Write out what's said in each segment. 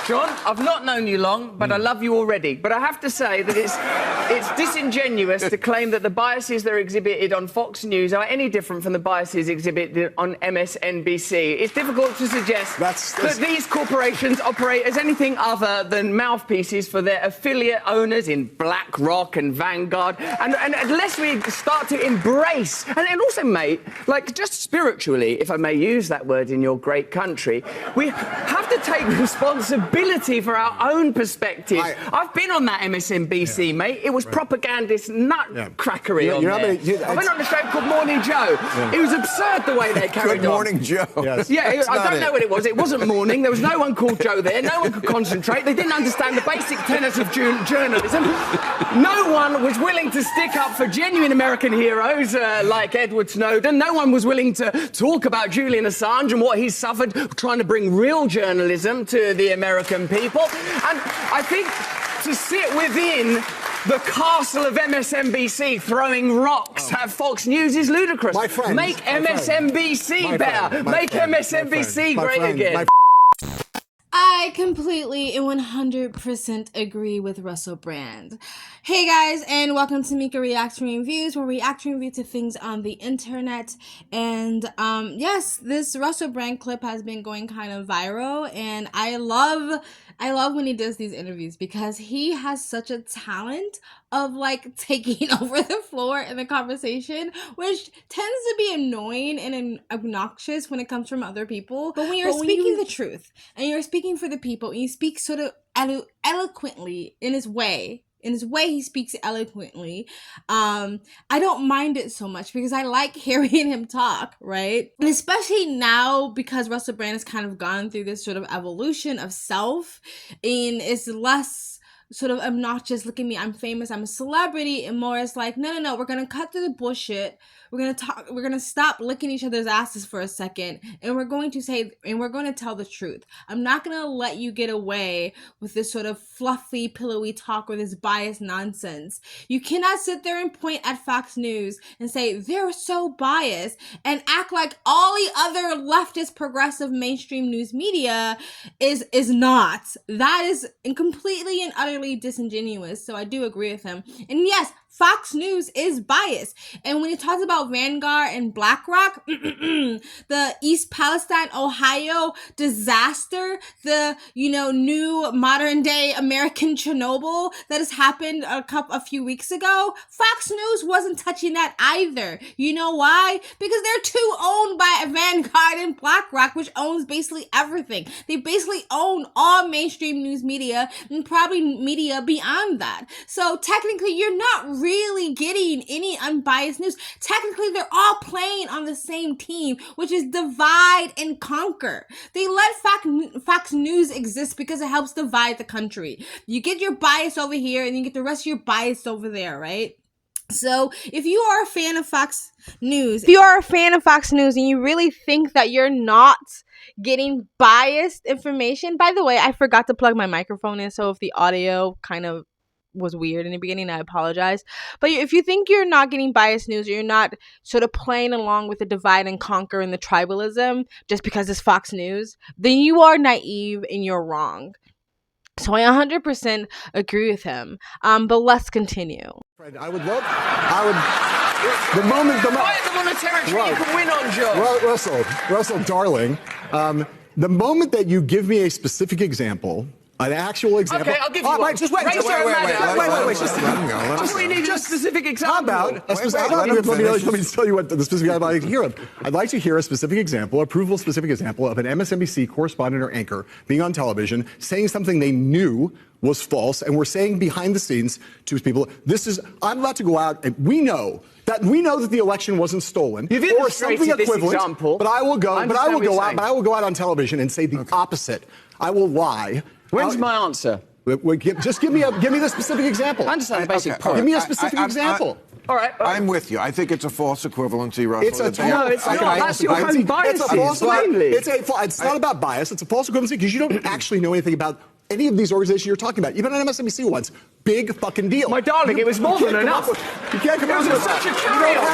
John, I've not known you long, but I love you already. But I have to say that it's disingenuous to claim that the biases that are exhibited on Fox News are any different from the biases exhibited on MSNBC. It's difficult to suggest that these corporations operate as anything other than mouthpieces for their affiliate owners in BlackRock and Vanguard. And unless we start to embrace, and also, mate, like just spiritually, if I may use that word in your great country, we have to take responsibility for our own perspective. I've been on that MSNBC, mate. It was propagandist nutcrackery on there. I went on a show called Morning Joe. It was absurd the way they carried on. Good Morning Joe. Yes. Yeah, I don't know what it was. It wasn't morning. There was no one called Joe there. No one could concentrate. They didn't understand the basic tenets of journalism. No one was willing to stick up for genuine American heroes like Edward Snowden. No one was willing to talk about Julian Assange and what he's suffered trying to bring real journalism to the American people. And I think to sit within the castle of MSNBC throwing rocks at Fox News is ludicrous. My friend, Make MSNBC better. Make MSNBC great again. I completely and 100% agree with Russell Brand. Hey guys, and welcome to Mika Reacts and Reviews, where we react and review to things on the internet. And yes, this Russell Brand clip has been going kind of viral, and I love when he does these interviews because he has such a talent of like taking over the floor in the conversation, which tends to be annoying and obnoxious when it comes from other people. But when you're speaking the truth and you're speaking for the people, and you speak sort of eloquently in his way he speaks eloquently, I don't mind it so much because I like hearing him talk, right? And especially now because Russell Brand has kind of gone through this sort of evolution of self and is less sort of obnoxious, look at me, I'm famous, I'm a celebrity, and more is like, no, we're gonna cut through the bullshit, we're gonna stop licking each other's asses for a second, and we're going to tell the truth. I'm not gonna let you get away with this sort of fluffy, pillowy talk or this biased nonsense. You cannot sit there and point at Fox News and say they're so biased and act like all the other leftist, progressive, mainstream news media is not. That is completely and utterly disingenuous. So I do agree with him. And yes, Fox News is biased. And when he talks about Vanguard and BlackRock, the East Palestine, Ohio disaster, the, new modern day American Chernobyl that has happened a few weeks ago, Fox News wasn't touching that either. You know why? Because they're too owned by Vanguard and BlackRock, which owns basically everything. They basically own all mainstream news media and probably media beyond that. So technically, you're not really getting any unbiased news. Technically, they're all playing on the same team, which is divide and conquer. They let Fox News exist because it helps divide the country. You get your bias over here and you get the rest of your bias over there, right? So if you are a fan of Fox News, and you really think that you're not getting biased information, by the way, I forgot to plug my microphone in, so if the audio kind of was weird in the beginning, I apologize. But if you think you're not getting biased news, or you're not sort of playing along with the divide and conquer and the tribalism just because it's Fox News, then you are naive and you're wrong. So I 100% agree with him. But let's continue. The moment You can win on, Joe. Russell, darling, the moment that you give me a specific example, an actual example. Okay, I'll give you one. Wait. Just we need a specific example. How about let me tell you what the specific I'd like to hear of. I'd like to hear a specific example, specific example of an MSNBC correspondent or anchor being on television saying something they knew was false, and we're saying behind the scenes to people, I'm about to go out, and we know that the election wasn't stolen or something equivalent. But I will go out on television and say the opposite. I will lie. When's my answer? Just give me the specific example. I understand the basic point. Give me a specific example. All right. I'm with you. I think it's a false equivalency, Russell. It's not. That's your own bias. It's not about bias. It's a false equivalency because you don't actually know anything about any of these organizations you're talking about, even on MSNBC once. Big fucking deal. My darling, it was more than enough. You can't come up with such a you carry-on.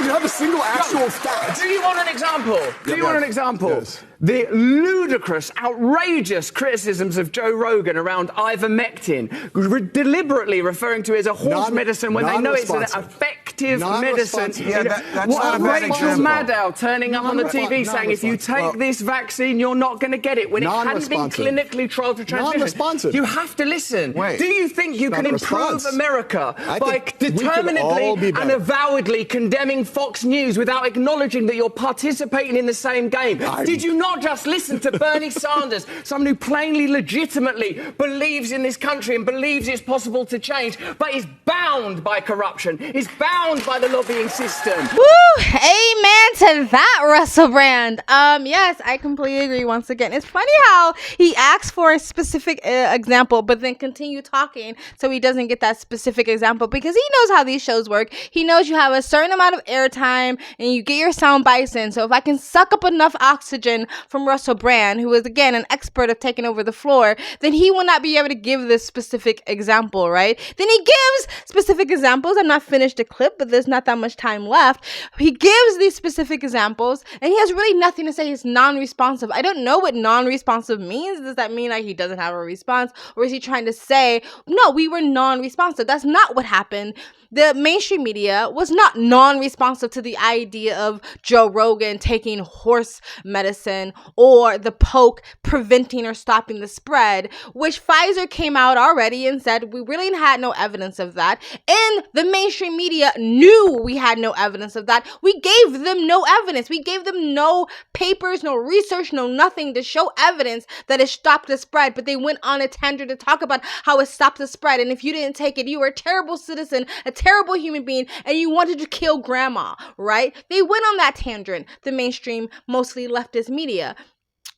don't have a single actual fact. Do you want an example? Do you want an example? Yes. The ludicrous, outrageous criticisms of Joe Rogan around ivermectin, deliberately referring to it as a horse medicine when they know it's an effective medicine. Yeah, that's not a bad Rachel example. Maddow turning up on the TV saying if you take this vaccine, you're not going to get it when it hadn't been clinically trialed for transmission. Non-responsive. You have to listen. Wait. Do you think you can improve America by think we could determinedly all be and better. avowedly condemning Fox News without acknowledging that you're participating in the same game? Did you not just listen to Bernie Sanders, someone who plainly, legitimately believes in this country and believes it's possible to change, but is bound by corruption, is bound by the lobbying system? Woo! Amen to that, Russell Brand. Yes, I completely agree. Once again, it's funny how he asks for a specific example, but then continue talking so he doesn't get that specific example because he knows how these shows work. He knows you have a certain amount of airtime and you get your sound bites in. So if I can suck up enough oxygen from Russell Brand, who is again an expert of taking over the floor, then he will not be able to give this specific example, right? Then he gives specific examples. I'm not finished the clip, but there's not that much time left. He gives these specific examples and he has really nothing to say. He's non-responsive. I don't know what non-responsive means. Does that mean like he doesn't have a response, or is he trying to say, no, we were non-responsive? That's not what happened. The mainstream media was not non-responsive to the idea of Joe Rogan taking horse medicine or the poke preventing or stopping the spread, which Pfizer came out already and said we really had no evidence of that. And the mainstream media knew we had no evidence of that. We gave them no evidence. We gave them no papers, no research, no nothing to show evidence that it stopped the spread. But they went on a tangent to talk about how it stopped the spread. And if you didn't take it, you were a terrible citizen, a terrible human being, and you wanted to kill grandma, right? They went on that tangent, the mainstream, mostly leftist media.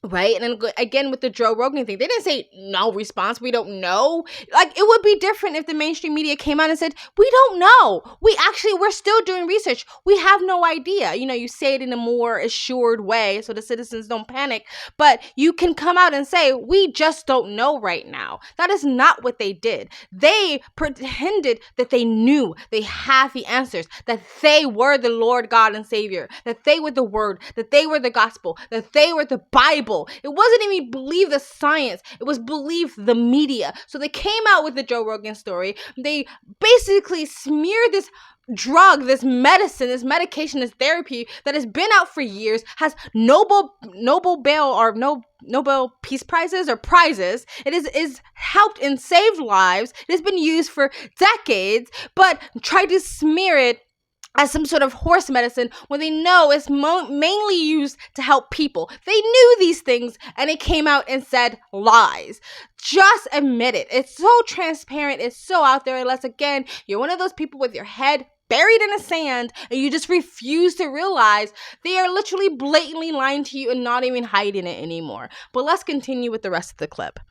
Right? And then again with the Joe Rogan thing, they didn't say no response. We don't know. Like, it would be different if the mainstream media came out and said, we don't know. We're still doing research. We have no idea. You know, you say it in a more assured way so the citizens don't panic. But you can come out and say, we just don't know right now. That is not what they did. They pretended that they knew, they had the answers, that they were the Lord God and Savior, that they were the Word, that they were the gospel, that they were the Bible. It wasn't even believe the science. It was believe the media. So they came out with the Joe Rogan story. They basically smeared this drug, this medicine, this medication, this therapy that has been out for years, has Nobel Peace Prizes or prizes. It is helped and saved lives. It has been used for decades, but tried to smear it as some sort of horse medicine when they know it's mainly used to help people. They knew these things and it came out and said lies. Just admit it. It's so transparent. It's so out there. Unless, again, you're one of those people with your head buried in the sand and you just refuse to realize they are literally blatantly lying to you and not even hiding it anymore. But let's continue with the rest of the clip.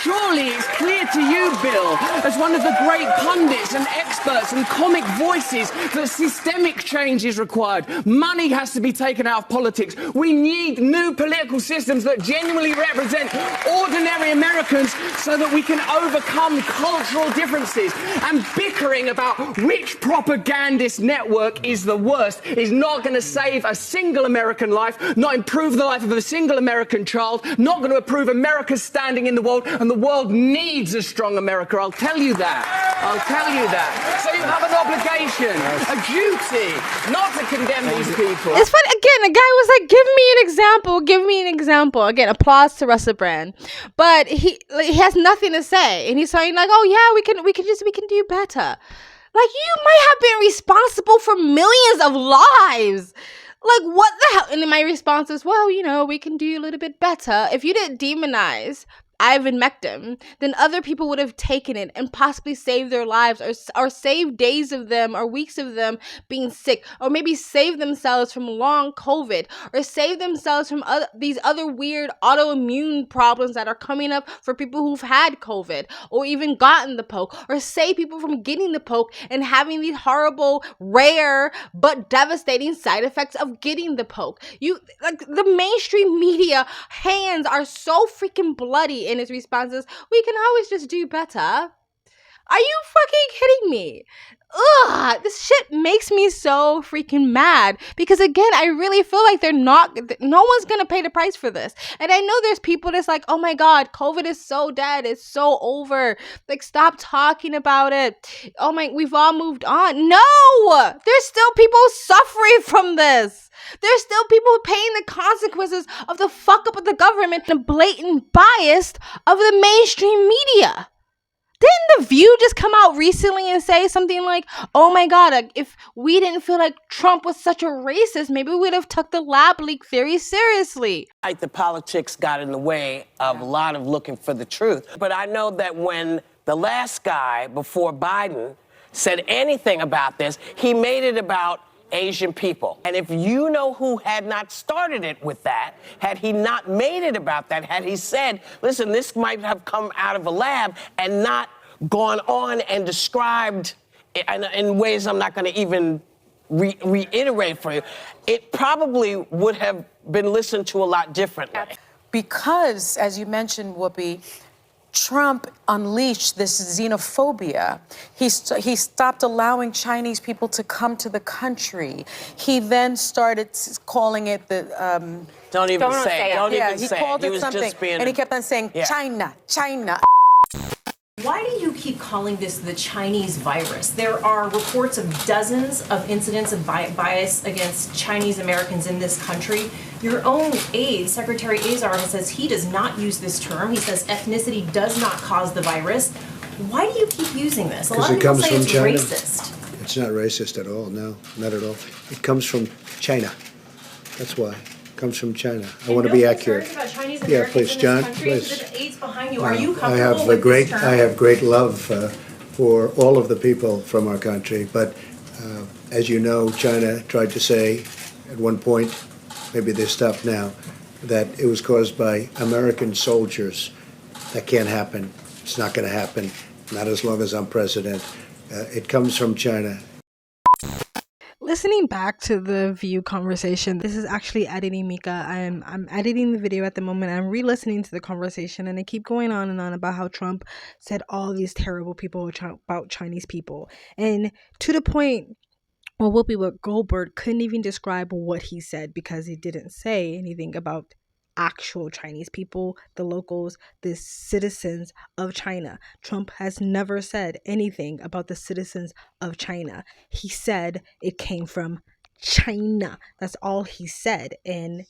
Surely it's clear to you, Bill, as one of the great pundits and experts and comic voices, that systemic change is required. Money has to be taken out of politics. We need new political systems that genuinely represent ordinary Americans so that we can overcome cultural differences. And bickering about which propagandist network is the worst is not going to save a single American life, not improve the life of a single American child, not going to improve America's standing in the world, and the world needs a strong America. I'll tell you that. I'll tell you that. So you have an obligation, a duty, not to condemn these people. It's funny. Again, the guy was like, give me an example. Give me an example. Again, applause to Russell Brand. But he has nothing to say. And he's saying like, oh yeah, we can do better. Like, you might have been responsible for millions of lives. Like, what the hell? And then my response is, well, you know, we can do a little bit better. If you didn't demonize ivermectin, then other people would have taken it and possibly saved their lives, or saved days of them or weeks of them being sick, or maybe save themselves from long COVID, or save themselves from these other weird autoimmune problems that are coming up for people who've had COVID or even gotten the poke, or save people from getting the poke and having these horrible, rare but devastating side effects of getting the poke. You, like, the mainstream media hands are so freaking bloody in his responses, we can always just do better. Are you fucking kidding me? Ugh, this shit makes me so freaking mad because again, I really feel like no one's gonna pay the price for this. And I know there's people that's like, oh my God, COVID is so dead. It's so over. Like, stop talking about it. Oh my, we've all moved on. No, there's still people suffering from this. There's still people paying the consequences of the fuck up of the government and the blatant bias of the mainstream media. Didn't The View just come out recently and say something like, oh my God, if we didn't feel like Trump was such a racist, maybe we'd have took the lab leak very seriously. Like the politics got in the way of a lot of looking for the truth. But I know that when the last guy before Biden said anything about this, he made it about Asian people. And if you know who had not started it with that, had he not made it about that, had he said, listen, this might have come out of a lab and not gone on and described in ways I'm not going to even reiterate for you, it probably would have been listened to a lot differently. Because, as you mentioned, Whoopi, Trump unleashed this xenophobia. He stopped allowing Chinese people to come to the country. He then started calling it the... Don't even say it. Don't even say it. He called it something, and he kept on saying, China, China. Why do you keep calling this the Chinese virus? There are reports of dozens of incidents of bias against Chinese Americans in this country. Your own aide, Secretary Azar, says he does not use this term. He says ethnicity does not cause the virus. Why do you keep using this? A lot of people say it's racist. It's not racist at all, no, not at all. It comes from China. That's why. It comes from China. I want to be accurate. About Chinese Yeah, Americans please, in John, this country. please. The aides behind you. Are you I comfortable have with this term? I have great love for all of the people from our country, but as you know, China tried to say at one point, maybe they stopped now, that it was caused by American soldiers. That can't happen. It's not going to happen. Not as long as I'm president. It comes from China. Listening back to the View conversation, this is actually editing, Mika. I'm editing the video at the moment. I'm re-listening to the conversation, and I keep going on and on about how Trump said all these terrible people about Chinese people, and to the point. Well, Whoopi Goldberg couldn't even describe what he said because he didn't say anything about actual Chinese people, the locals, the citizens of China. Trump has never said anything about the citizens of China. He said it came from China. That's all he said, and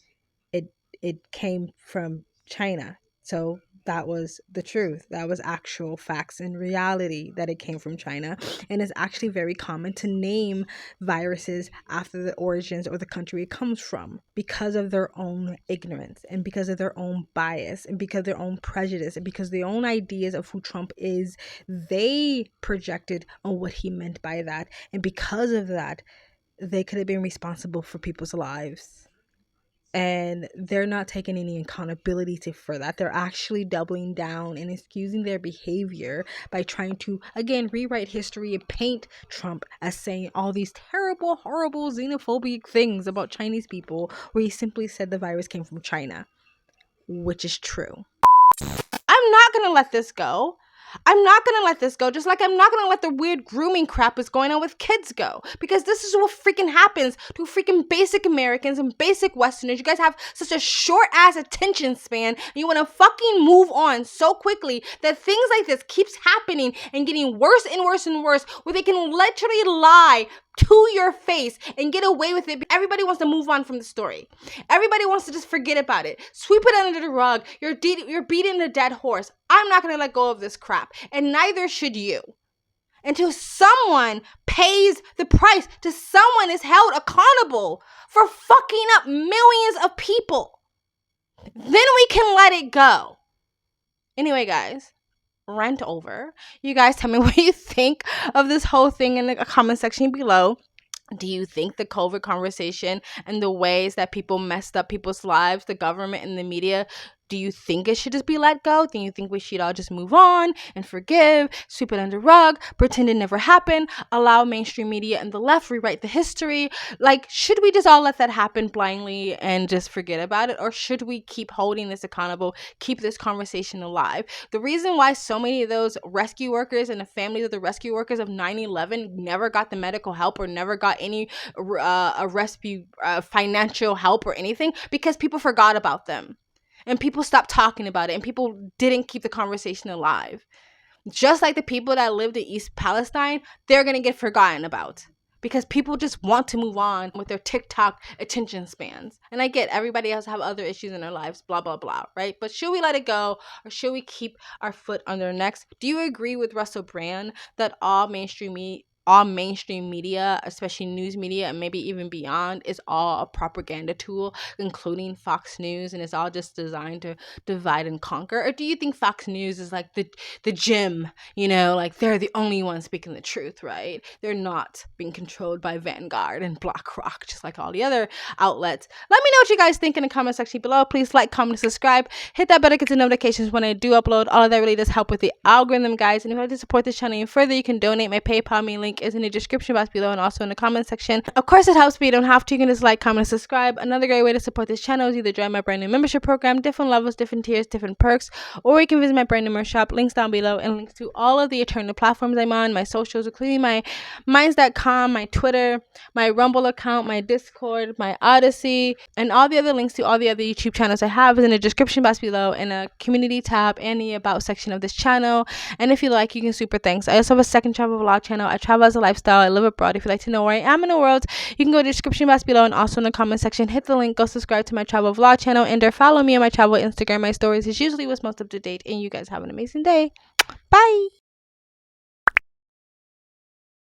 it came from China. So that was the truth. That was actual facts and reality that it came from China. And it's actually very common to name viruses after the origins or the country it comes from because of their own ignorance and because of their own bias and because of their own prejudice and because their own ideas of who Trump is, they projected on what he meant by that. And because of that, they could have been responsible for people's lives. And they're not taking any accountability for that. They're actually doubling down and excusing their behavior by trying to, again, rewrite history and paint Trump as saying all these terrible, horrible, xenophobic things about Chinese people, where he simply said the virus came from China, which is true. I'm not going to let this go. I'm not going to let this go, just like I'm not going to let the weird grooming crap that's going on with kids go. Because this is what freaking happens to freaking basic Americans and basic Westerners. You guys have such a short-ass attention span, and you want to fucking move on so quickly that things like this keeps happening and getting worse and worse and worse, where they can literally lie to your face and get away with it. Everybody wants to move on from the story. Everybody wants to just forget about it. Sweep it under the rug. You're beating a dead horse. I'm not going to let go of this crap, and neither should you. Until someone pays the price, till someone is held accountable for fucking up millions of people, then we can let it go. Anyway, guys, rant over. You guys tell me what you think of this whole thing in the comment section below. Do you think the COVID conversation and the ways that people messed up people's lives, the government and the media, Do you think it should just be let go? Do you think we should all just move on and forgive, sweep it under the rug, pretend it never happened, allow mainstream media and the left rewrite the history? Like, should we just all let that happen blindly and just forget about it? Or should we keep holding this accountable, keep this conversation alive? The reason why so many of those rescue workers and the families of the rescue workers of 9/11 never got the medical help or never got any financial help or anything, because people forgot about them. And people stopped talking about it, and people didn't keep the conversation alive. Just like the people that lived in East Palestine, they're going to get forgotten about because people just want to move on with their TikTok attention spans. And I get everybody else have other issues in their lives, blah, blah, blah, right? But should we let it go, or should we keep our foot on their necks? Do you agree with Russell Brand that all mainstream media, especially news media and maybe even beyond, is all a propaganda tool, including Fox News, and it's all just designed to divide and conquer? Or do you think Fox News is like the gym, like they're the only ones speaking the truth, right? They're not being controlled by Vanguard and BlackRock, just like all the other outlets. Let me know what you guys think in the comment section below. Please like, comment, subscribe, hit that bell to get the notifications when I do upload. All of that really does help with the algorithm, guys. And if you'd like to support this channel even further, you can donate. My PayPal me link is in the description box below and also in the comment section. Of course, it helps, but you don't have to. You can just like, comment, and subscribe. Another great way to support this channel is either join my brand new membership program, different levels, different tiers, different perks, or you can visit my brand new merch shop. Links down below, and links to all of the eternal platforms I'm on, my socials, including my minds.com, my Twitter, my Rumble account, my Discord, my Odyssey, and all the other links to all the other YouTube channels I have is in the description box below, in a community tab and the about section of this channel. And if you like, you can super thanks. I also have a second travel vlog channel. I travel as a lifestyle. I live abroad. If you'd like to know where I am in the world, you can go to the description box below and also in the comment section. Hit the link, go subscribe to my travel vlog channel, and or follow me on my travel Instagram. My stories is usually what's most up to date. And you guys have an amazing day. Bye.